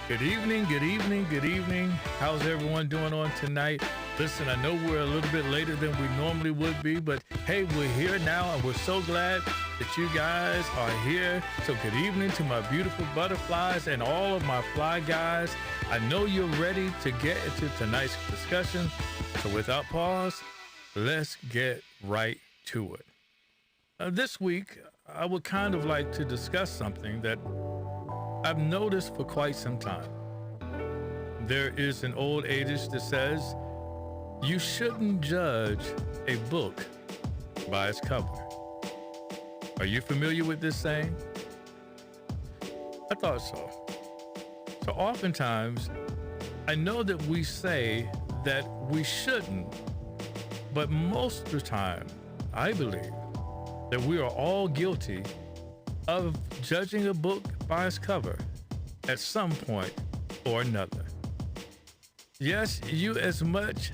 Good evening, good evening, good evening. How's everyone doing on tonight? Listen, I know we're a little bit later than we normally would be, but hey, we're here now and we're so glad that you guys are here. So good evening to my beautiful butterflies and all of my fly guys. I know you're ready to get into tonight's discussion. So without pause, let's get right to it. This week, I would kind of like to discuss something that I've noticed for quite some time. There is an old adage that says, you shouldn't judge a book by its cover. Are you familiar with this saying? I thought so. So oftentimes, I know that we say that we shouldn't, but most of the time, I believe that we are all guilty of judging a book by its cover at some point or another. Yes, you, as much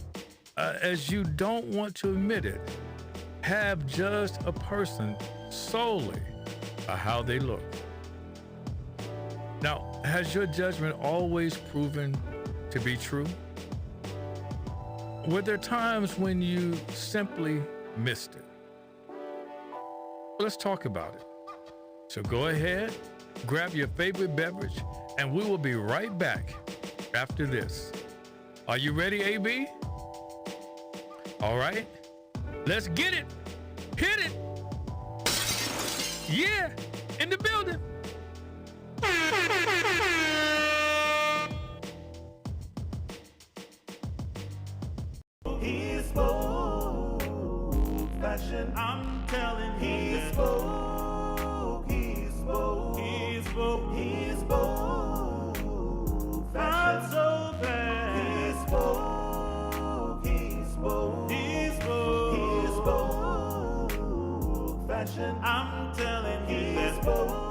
as you don't want to admit it, have judged a person solely by how they look. Now, has your judgment always proven to be true? Were there times when you simply missed it? Let's talk about it. So go ahead, grab your favorite beverage, and we will be right back after this. Are you ready, AB? All right, let's get it. Hit it. Yeah, in the building. He's spoke fashion. I'm telling he's spoke. He spoke. He spoke. He spoke fashion. I'm so glad. He spoke. He spoke. He spoke. He spoke fashion. I'm telling he spoke.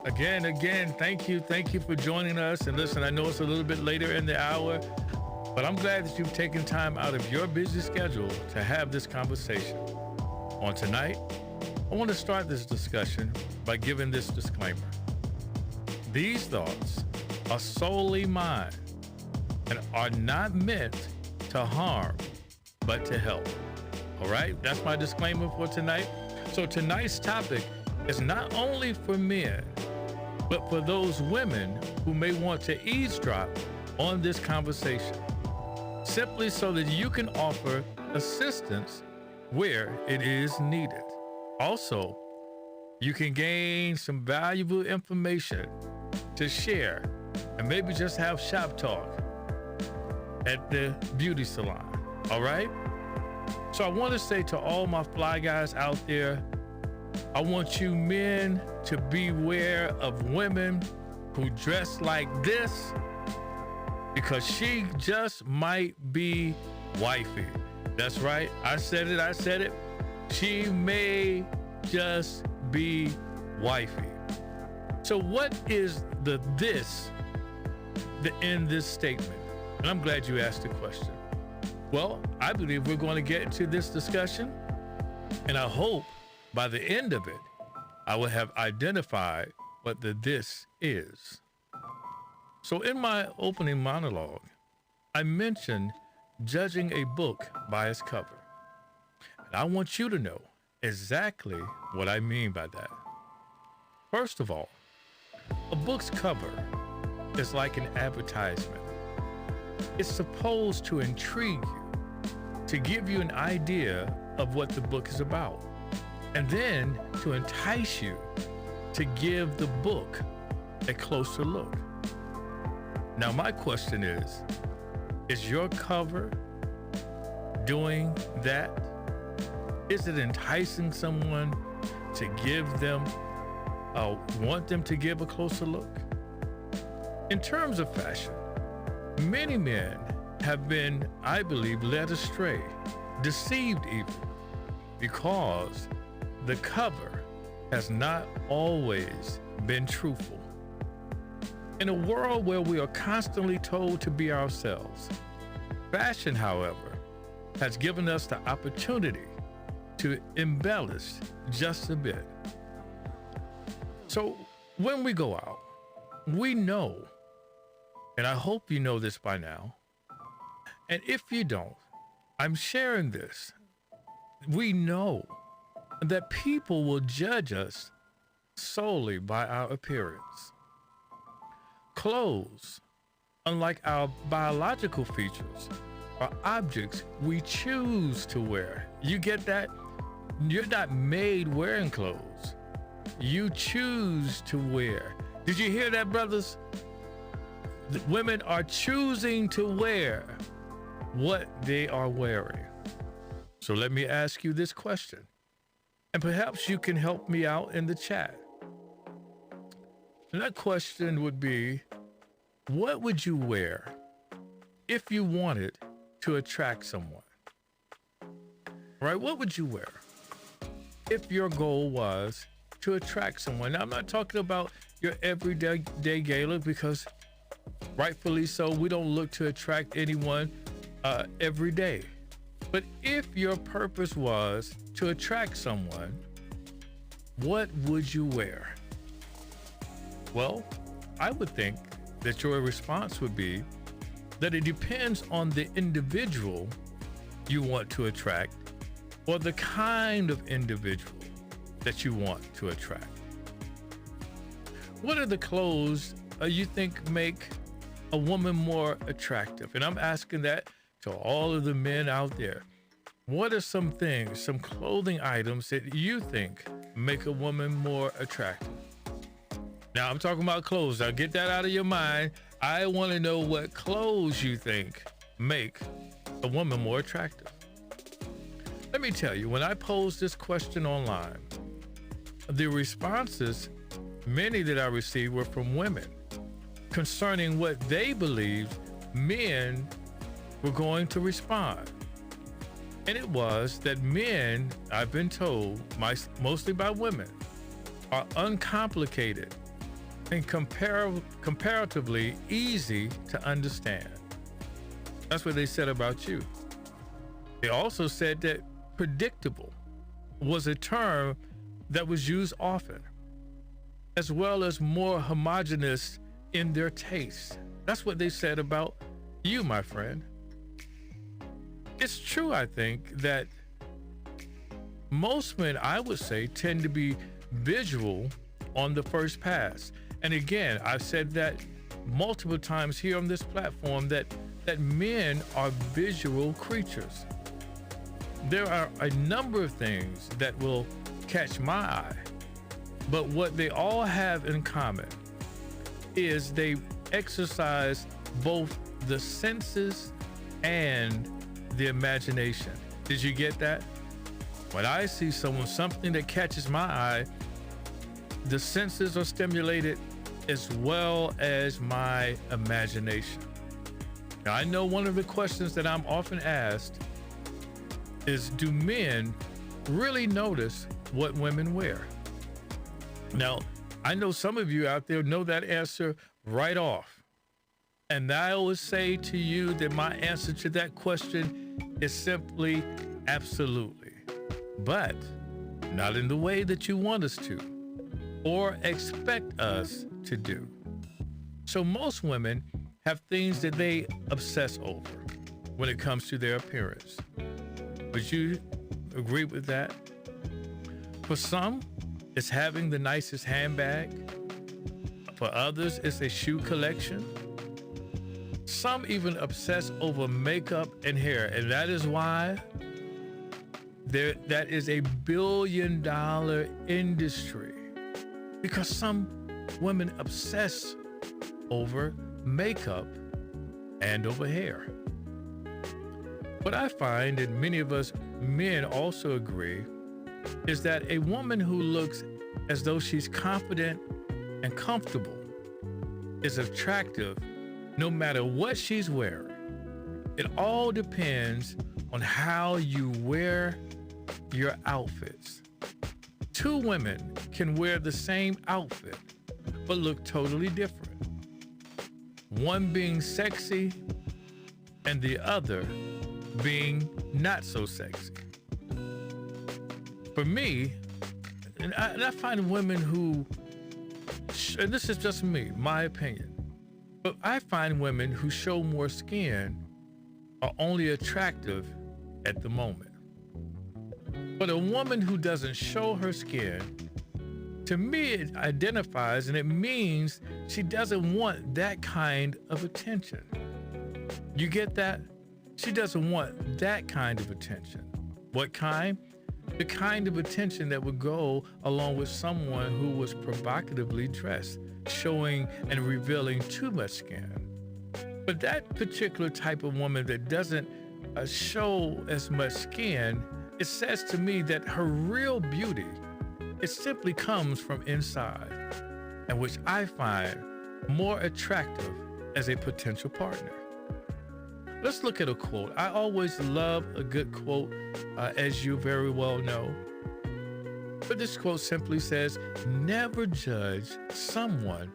Again, thank you for joining us. And listen, I know it's a little bit later in the hour, but I'm glad that you've taken time out of your busy schedule to have this conversation. On tonight, I want to start this discussion by giving this disclaimer. These thoughts are solely mine and are not meant to harm, but to help. All right, that's my disclaimer for tonight. So tonight's topic is not only for men, but for those women who may want to eavesdrop on this conversation, simply so that you can offer assistance where it is needed. Also, you can gain some valuable information to share and maybe just have shop talk at the beauty salon, all right? So I want to say to all my fly guys out there, I want you men to beware of women who dress like this, because she just might be wifey. That's right. I said it. She may just be wifey. So what is the in this statement? And I'm glad you asked the question. Well, I believe we're going to get into this discussion, and I hope by the end of it, I will have identified what this is. So in my opening monologue, I mentioned judging a book by its cover. And I want you to know exactly what I mean by that. First of all, a book's cover is like an advertisement. It's supposed to intrigue you, to give you an idea of what the book is about, and then to entice you to give the book a closer look. Now, my question is your cover doing that? Is it enticing someone to want them to give a closer look? In terms of fashion, many men have been, I believe, led astray, deceived even, because the cover has not always been truthful. In a world where we are constantly told to be ourselves, Fashion, however, has given us the opportunity to embellish just a bit. So when we go out, we know, and I hope you know this by now, and if you don't, I'm sharing this. We know that people will judge us solely by our appearance. Clothes, unlike our biological features, are objects we choose to wear. You get that? You're not made wearing clothes. You choose to wear. Did you hear that, brothers? The women are choosing to wear what they are wearing. So let me ask you this question, and perhaps you can help me out in the chat. And that question would be, what would you wear if you wanted to attract someone? Right? What would you wear if your goal was to attract someone? Now, I'm not talking about your everyday gala, because rightfully so, we don't look to attract anyone every day. But if your purpose was to attract someone, what would you wear? Well, I would think that your response would be that it depends on the individual you want to attract, or the kind of individual that you want to attract. What are the clothes you think make a woman more attractive? And I'm asking that to all of the men out there. What are some things, some clothing items that you think make a woman more attractive? Now, I'm talking about clothes. Now, get that out of your mind. I want to know what clothes you think make a woman more attractive. Let me tell you, when I posed this question online, the responses, many that I received, were from women concerning what they believed men were going to respond. And it was that men, I've been told, mostly by women, are uncomplicated and comparatively easy to understand. That's what they said about you. They also said that predictable was a term that was used often, as well as more homogeneous in their taste. That's what they said about you, my friend. It's true, I think, that most men, I would say, tend to be visual on the first pass. And again, I've said that multiple times here on this platform, that men are visual creatures. There are a number of things that will catch my eye, but what they all have in common is they exercise both the senses and the imagination. Did you get that? When I see something that catches my eye, the senses are stimulated as well as my imagination. Now, I know one of the questions that I'm often asked is, do men really notice what women wear? Now, I know some of you out there know that answer right off. And I always say to you that my answer to that question is simply absolutely. But not in the way that you want us to or expect us to do. So most women have things that they obsess over when it comes to their appearance. Would you agree with that? For some, it's having the nicest handbag. For others, it's a shoe collection. Some even obsess over makeup and hair, and that is why that is a billion-dollar industry, because some women obsess over makeup and over hair. What I find, and many of us men also agree, is that a woman who looks as though she's confident and comfortable is attractive no matter what she's wearing. It all depends on how you wear your outfits. Two women can wear the same outfit but look totally different. One being sexy and the other being not so sexy. For me, and I find women who, and this is just me, my opinion, but I find women who show more skin are only attractive at the moment. But a woman who doesn't show her skin, to me, it identifies and it means she doesn't want that kind of attention. You get that? She doesn't want that kind of attention. What kind? The kind of attention that would go along with someone who was provocatively dressed, showing and revealing too much skin. But that particular type of woman that doesn't show as much skin, it says to me that her real beauty, it simply comes from inside, and which I find more attractive as a potential partner. Let's look at a quote. I always love a good quote, as you very well know. But this quote simply says, never judge someone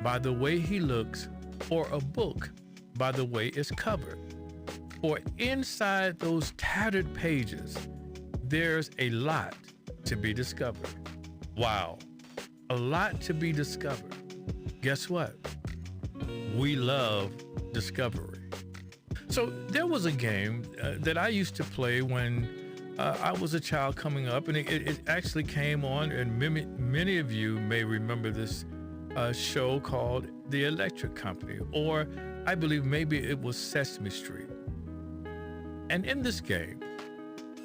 by the way he looks or a book by the way it's covered. For inside those tattered pages, there's a lot to be discovered. Wow, a lot to be discovered. Guess what? We love discovery. So there was a game that I used to play when I was a child coming up, and it actually came on, and many of you may remember this show called The Electric Company, or I believe maybe it was Sesame Street. And in this game,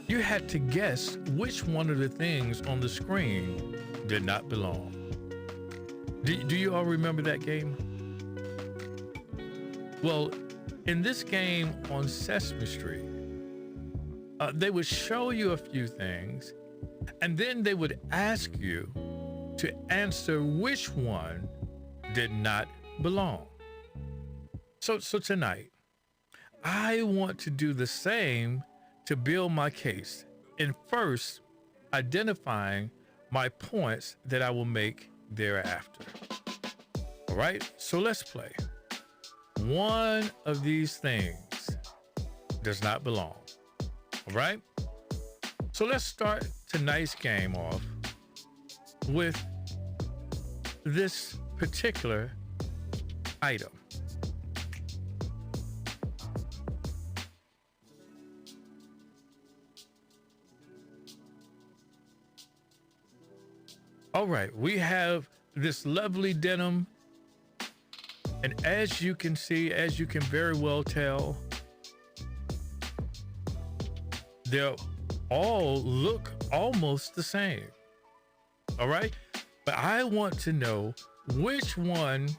you had to guess which one of the things on the screen did not belong. Do you all remember that game? Well, in this game on Sesame Street, they would show you a few things, and then they would ask you to answer which one did not belong. So tonight, I want to do the same to build my case, and first identifying my points that I will make thereafter. All right, so let's play. One of these things does not belong. All right? So let's start tonight's game off with this particular item. All right, we have this lovely denim. And as you can see, as you can very well tell, they all look almost the same. All right? But I want to know which one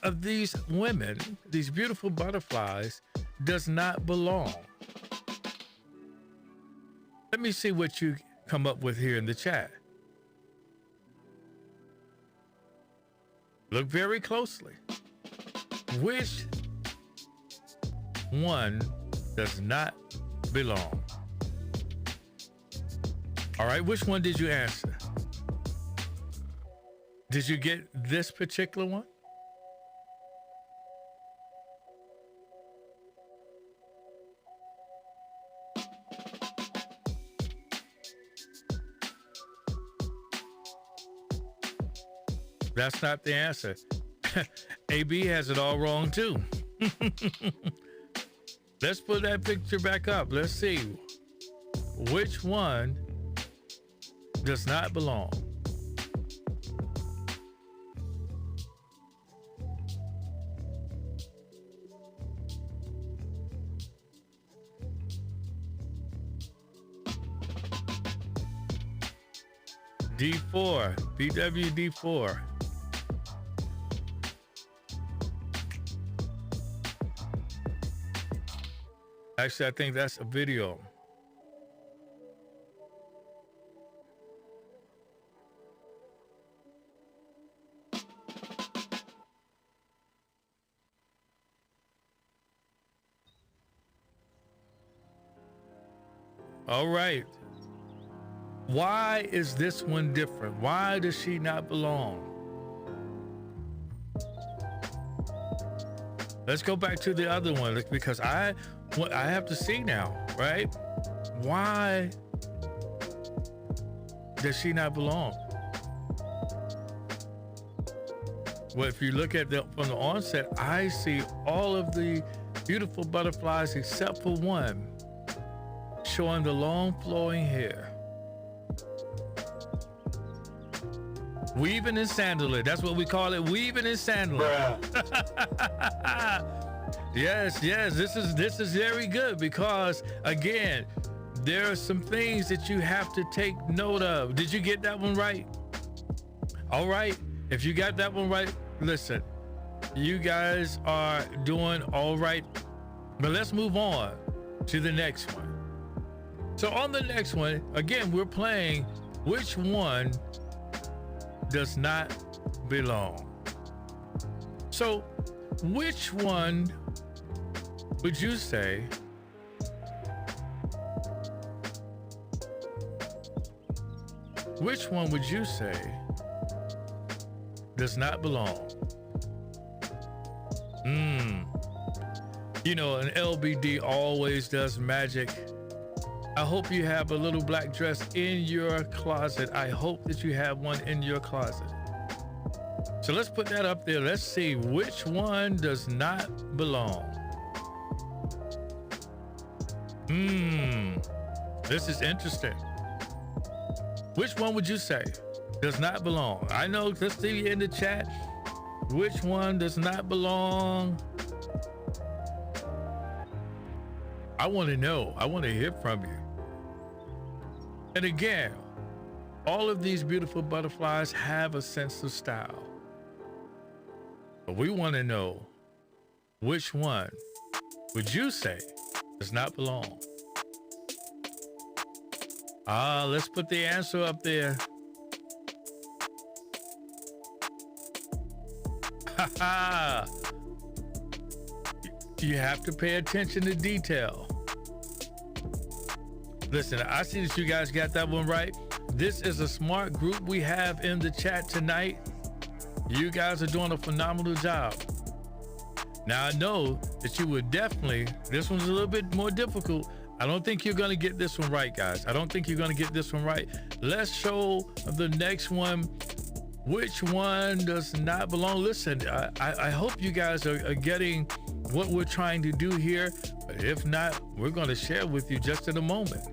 of these women, these beautiful butterflies, does not belong. Let me see what you come up with here in the chat. Look very closely. Which one does not belong? All right, which one did you answer? Did you get this particular one? That's not the answer. AB has it all wrong too. Let's put that picture back up. Let's see which one does not belong. D4, BWD4. Actually, I think that's a video. All right. Why is this one different? Why does she not belong? Let's go back to the other one because I have to see now, right? Why does she not belong? Well, if you look at from the onset, I see all of the beautiful butterflies except for one showing the long flowing hair. Weaving and sandalwood. That's what we call it. Weaving and sandalwood. Yes. This is very good because again, there are some things that you have to take note of. Did you get that one right? All right. If you got that one right, listen, you guys are doing all right. But let's move on to the next one. So on the next one, again, we're playing which one does not belong. So which one would you say does not belong? You know, an LBD always does magic. I hope you have a little black dress in your closet. I hope that you have one in your closet. So let's put that up there. Let's see which one does not belong. This is interesting. Which one would you say does not belong? I know, let's see in the chat. Which one does not belong? I want to know. I want to hear from you. And again, all of these beautiful butterflies have a sense of style. But we want to know which one would you say does not belong? Let's put the answer up there. You have to pay attention to detail. Listen, I see that you guys got that one right. This is a smart group we have in the chat tonight. You guys are doing a phenomenal job. Now, I know that you would definitely, this one's a little bit more difficult. I don't think you're going to get this one right, guys. I don't think you're going to get this one right. Let's show the next one. Which one does not belong? Listen, I hope you guys are getting what we're trying to do here. But if not, we're going to share with you just in a moment.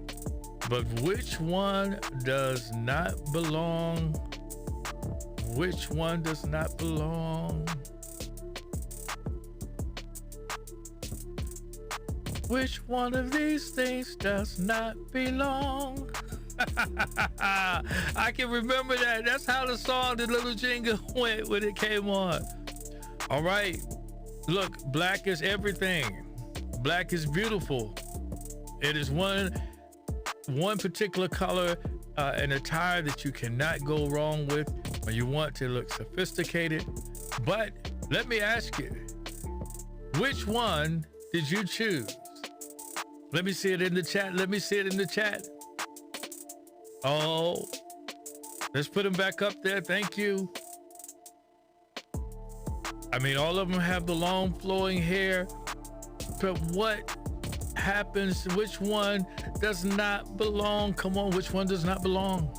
But which one does not belong? Which one does not belong? Which one of these things does not belong? I can remember that. That's how the song, the little jingle went when it came on. All right. Look, black is everything. Black is beautiful. It is one particular color, an attire that you cannot go wrong with when you want to look sophisticated. But let me ask you, which one did you choose? Let me see it in the chat. Let me see it in the chat. Oh, let's put them back up there. Thank you. I mean, all of them have the long flowing hair, but what happens? Which one does not belong? Come on, which one does not belong?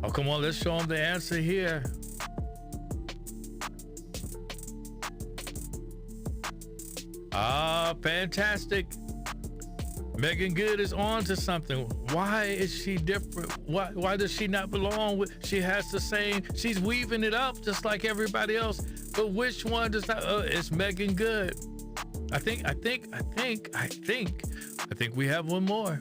Oh, come on, let's show them the answer here. Fantastic. Megan Good is on to something. Why is she different? Why does she not belong? She has the same, she's weaving it up just like everybody else. But which one does not? It's Megan Good. I think we have one more.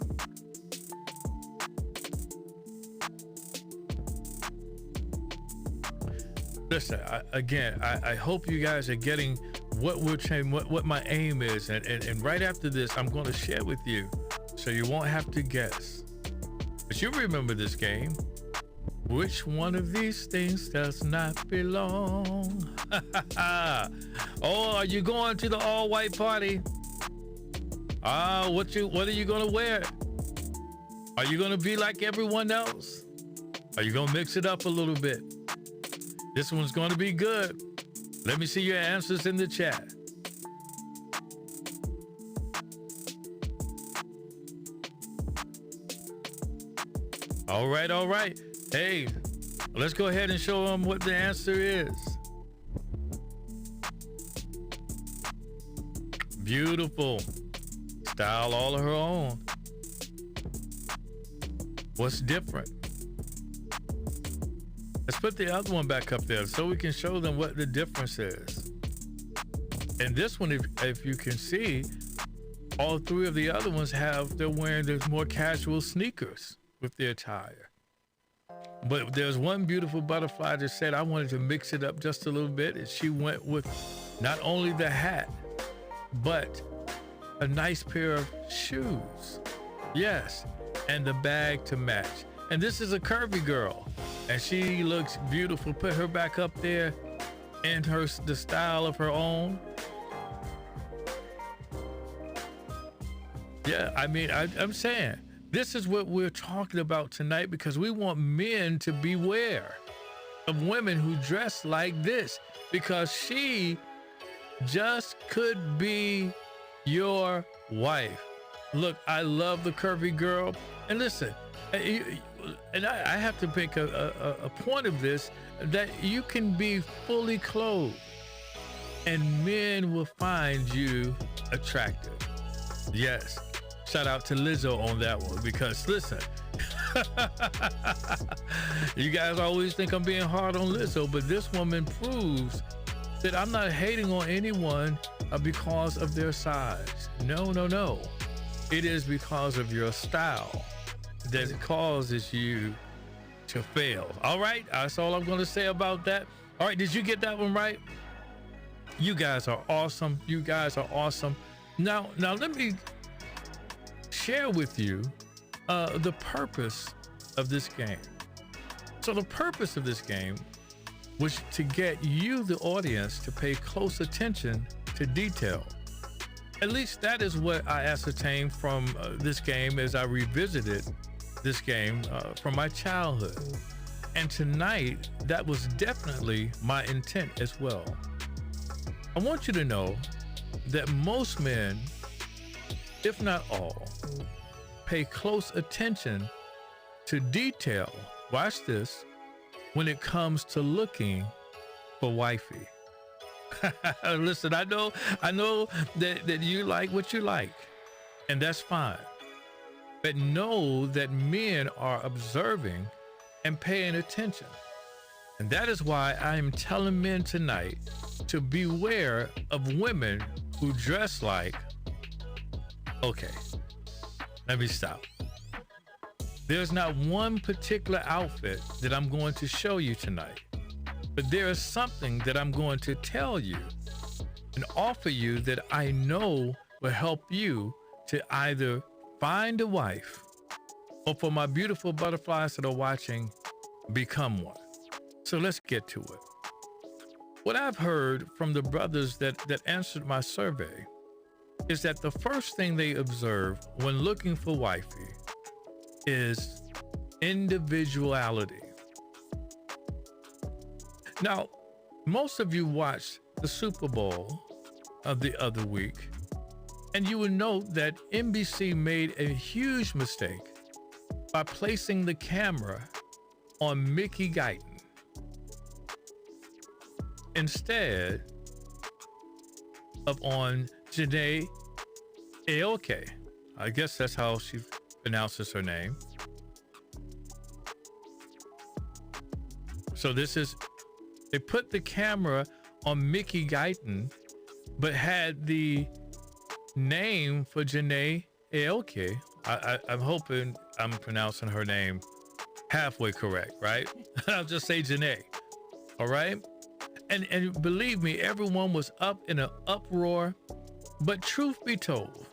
Listen, I hope you guys are getting what we're saying, what my aim is. And right after this, I'm going to share with you so you won't have to guess. But you remember this game. Which one of these things does not belong? Oh, are you going to the all-white party? What are you going to wear? Are you going to be like everyone else? Are you going to mix it up a little bit? This one's going to be good. Let me see your answers in the chat. All right, all right. Hey, let's go ahead and show them what the answer is. Beautiful. Style all of her own. What's different? Let's put the other one back up there so we can show them what the difference is. And this one, if you can see, all three of the other ones they're wearing the more casual sneakers with their attire. But there's one beautiful butterfly that said, I wanted to mix it up just a little bit. And she went with not only the hat, but a nice pair of shoes. Yes, and the bag to match. And this is a curvy girl, and she looks beautiful. Put her back up there in the style of her own. Yeah, I mean, I'm saying this is what we're talking about tonight, because we want men to beware of women who dress like this, because she just could be your wife. Look, I love the curvy girl. And listen, and I have to make a point of this, that you can be fully clothed and men will find you attractive. Yes. Shout out to Lizzo on that one, because listen, you guys always think I'm being hard on Lizzo, but this woman proves that I'm not hating on anyone because of their size. No, no, no. It is because of your style that causes you to fail. All right, that's all I'm going to say about that. All right, did you get that one right? You guys are awesome. You guys are awesome. Now let me share with you the purpose of this game. So the purpose of this game was to get you, the audience, to pay close attention to detail. At least that is what I ascertained from this game as I revisited this game from my childhood. And tonight, that was definitely my intent as well. I want you to know that most men, if not all, pay close attention to detail, watch this, when it comes to looking for wifey. Listen, I know that you like what you like, and that's fine. But know that men are observing and paying attention. And that is why I am telling men tonight to beware of women who dress like, okay, let me stop. There's not one particular outfit that I'm going to show you tonight, but there is something that I'm going to tell you and offer you that I know will help you to either find a wife, or for my beautiful butterflies that are watching, become one. So let's get to it. What I've heard from the brothers that answered my survey is that the first thing they observe when looking for wifey is individuality. Now, most of you watched the Super Bowl of the other week, and you will note that NBC made a huge mistake by placing the camera on Mickey Guyton instead of on Janae Aoki. I guess that's how she pronounces her name. So they put the camera on Mickey Guyton, but had the name for Janae Aoki. I'm hoping I'm pronouncing her name halfway correct, right? I'll just say Janae. All right. And believe me, everyone was up in an uproar. But truth be told,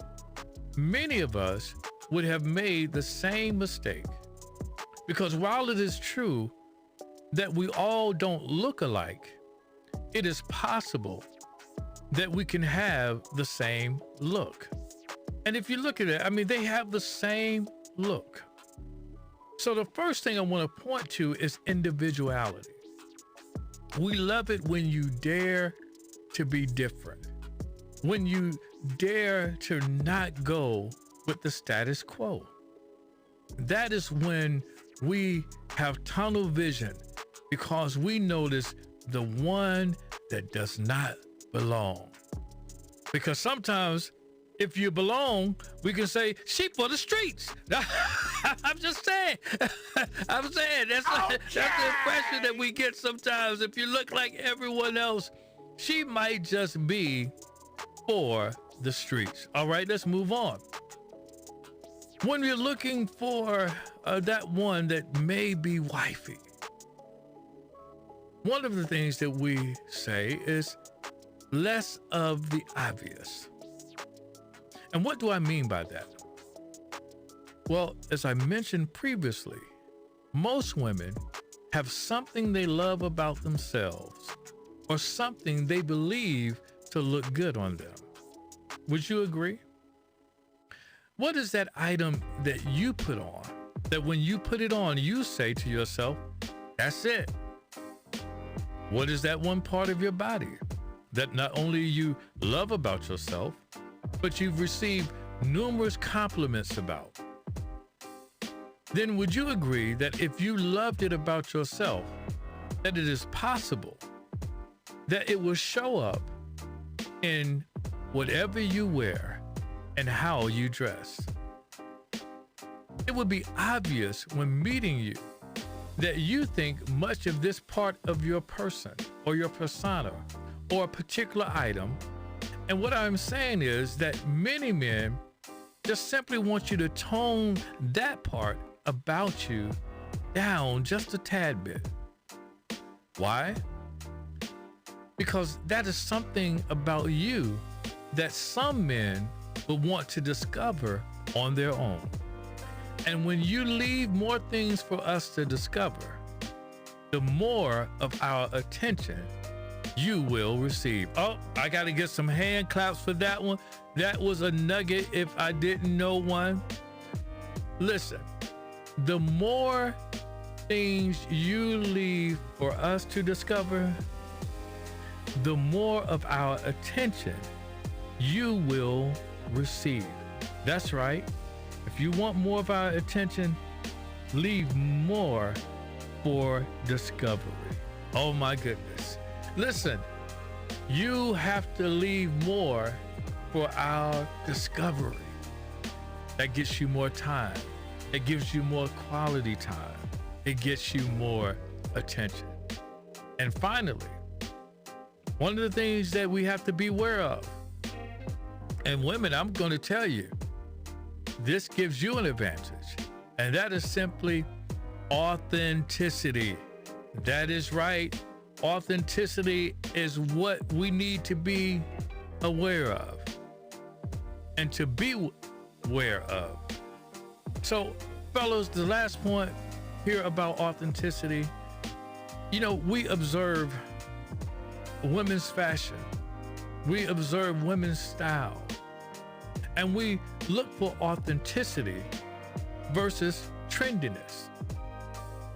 many of us would have made the same mistake, because while it is true that we all don't look alike, it is possible that we can have the same look. And if you look at it, I mean, they have the same look. So the first thing I want to point to is individuality. We love it when you dare to be different, when you dare to not go with the status quo. That is when we have tunnel vision because we notice the one that does not belong. Because sometimes if you belong, we can say, she for the streets. I'm just saying. I'm saying that's the impression that we get sometimes. If you look like everyone else, she might just be for the streets. All right, let's move on. When you're looking for that one that may be wifey, one of the things that we say is less of the obvious. And what do I mean by that? Well, as I mentioned previously, most women have something they love about themselves or something they believe to look good on them. Would you agree? What is that item that you put on that when you put it on, you say to yourself, that's it? What is that one part of your body that not only you love about yourself, but you've received numerous compliments about? Then would you agree that if you loved it about yourself, that it is possible that it will show up in whatever you wear and how you dress? It would be obvious when meeting you that you think much of this part of your person or your persona or a particular item. And what I'm saying is that many men just simply want you to tone that part about you down just a tad bit. Why? Because that is something about you that some men will want to discover on their own. And when you leave more things for us to discover, the more of our attention you will receive. Oh, I got to get some hand claps for that one. That was a nugget if I didn't know one. Listen, the more things you leave for us to discover, the more of our attention you will receive. That's right. If you want more of our attention, leave more for discovery. Oh my goodness. Listen, you have to leave more for our discovery. That gets you more time. It gives you more quality time. It gets you more attention. And finally, one of the things that we have to be aware of, and women, I'm going to tell you, this gives you an advantage, and that is simply authenticity. That is right. Authenticity is what we need to be aware of and to be aware of. So, fellas, the last point here about authenticity, you know, we observe women's fashion, we observe women's style, and we look for authenticity versus trendiness.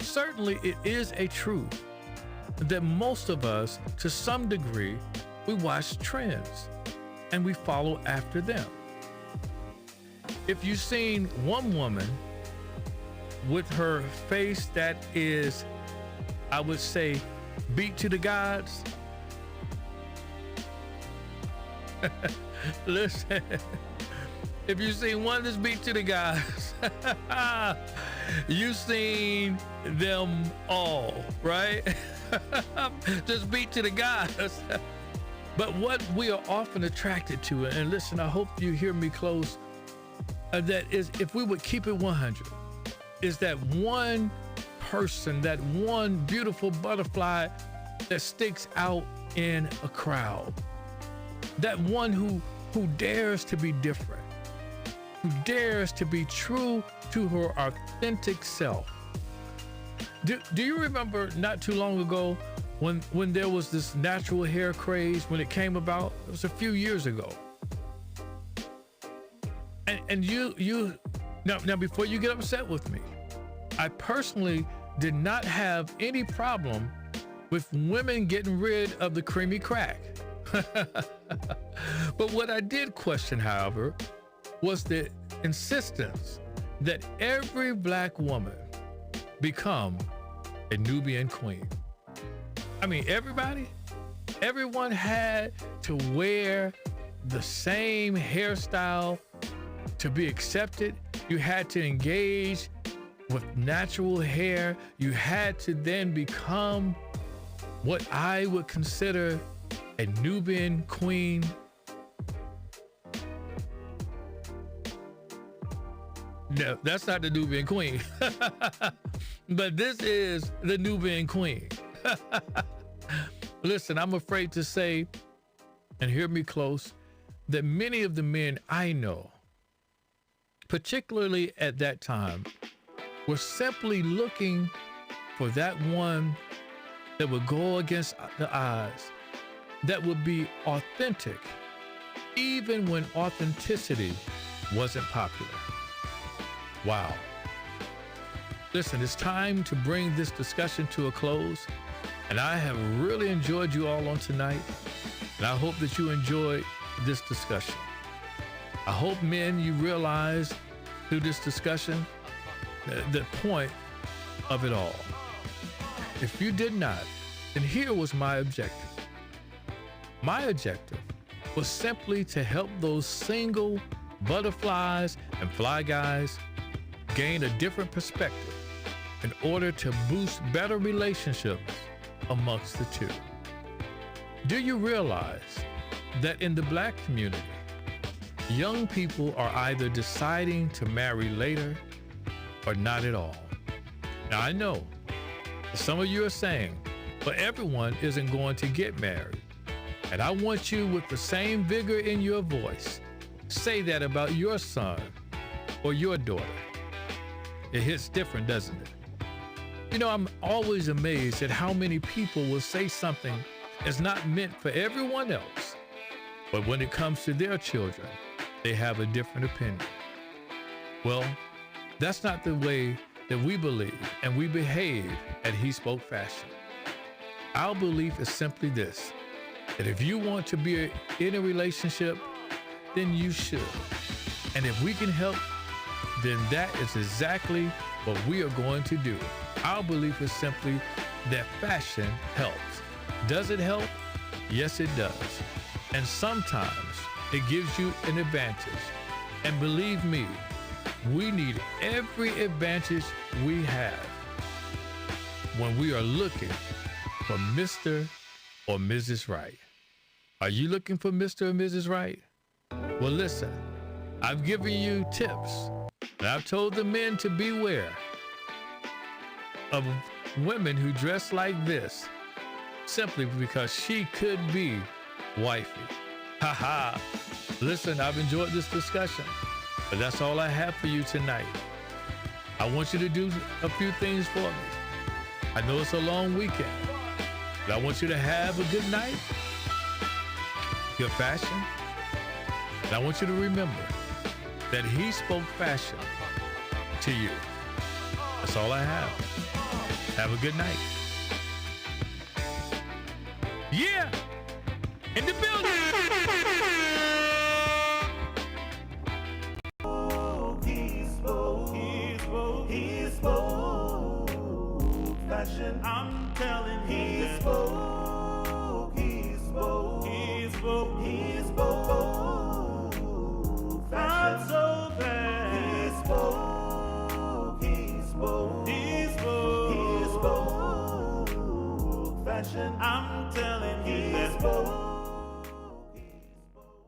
Certainly, it is a truth that most of us, to some degree, we watch trends and we follow after them. If you've seen one woman with her face that is, I would say, beat to the gods, listen, if you've seen one that's beat to the gods, you've seen them all, right? Just beat to the gods. But what we are often attracted to, and listen, I hope you hear me close, that is, if we would keep it 100, is that one person, that one beautiful butterfly that sticks out in a crowd. That one who dares to be different, who dares to be true to her authentic self. Do you remember not too long ago when there was this natural hair craze when it came about? It was a few years ago. And you now before you get upset with me, I personally did not have any problem with women getting rid of the creamy crack. But what I did question, however, was the insistence that every black woman become a Nubian queen. I mean, everyone had to wear the same hairstyle to be accepted. You had to engage with natural hair. You had to then become what I would consider a Nubian queen. No, that's not the Nubian queen. But this is the Nubian queen. Listen, I'm afraid to say, and hear me close, that many of the men I know, particularly at that time, were simply looking for that one that would go against the odds, that would be authentic, even when authenticity wasn't popular. Wow. Listen, it's time to bring this discussion to a close, and I have really enjoyed you all on tonight, and I hope that you enjoyed this discussion. I hope, men, you realize through this discussion the point of it all. If you did not, then here was my objective. My objective was simply to help those single butterflies and fly guys gain a different perspective in order to boost better relationships amongst the two. Do you realize that in the Black community, young people are either deciding to marry later or not at all? Now, I know some of you are saying, but everyone isn't going to get married. And I want you, with the same vigor in your voice, say that about your son or your daughter. It hits different, doesn't it? You know, I'm always amazed at how many people will say something that's not meant for everyone else, but when it comes to their children, they have a different opinion. Well, that's not the way that we believe and we behave at He Spoke Fashion. Our belief is simply this, that if you want to be in a relationship, then you should. And if we can help, then that is exactly what we are going to do. Our belief is simply that fashion helps. Does it help? Yes, it does. And sometimes it gives you an advantage. And believe me, we need every advantage we have when we are looking for Mr. or Mrs. Right. Are you looking for Mr. or Mrs. Right? Well, listen, I've given you tips, and I've told the men to beware of women who dress like this simply because she could be wifey. Ha ha. Listen, I've enjoyed this discussion, but that's all I have for you tonight. I want you to do a few things for me. I know it's a long weekend, but I want you to have a good night, good fashion, and I want you to remember that He spoke fashion to you. That's all I have. Have a good night. Yeah! In the building! He spoke fashion. I'm telling he spoke. He spoke. He spoke. He spoke fashion. Not so bad. He spoke. He spoke. He spoke. He spoke fashion. I'm telling he spoke.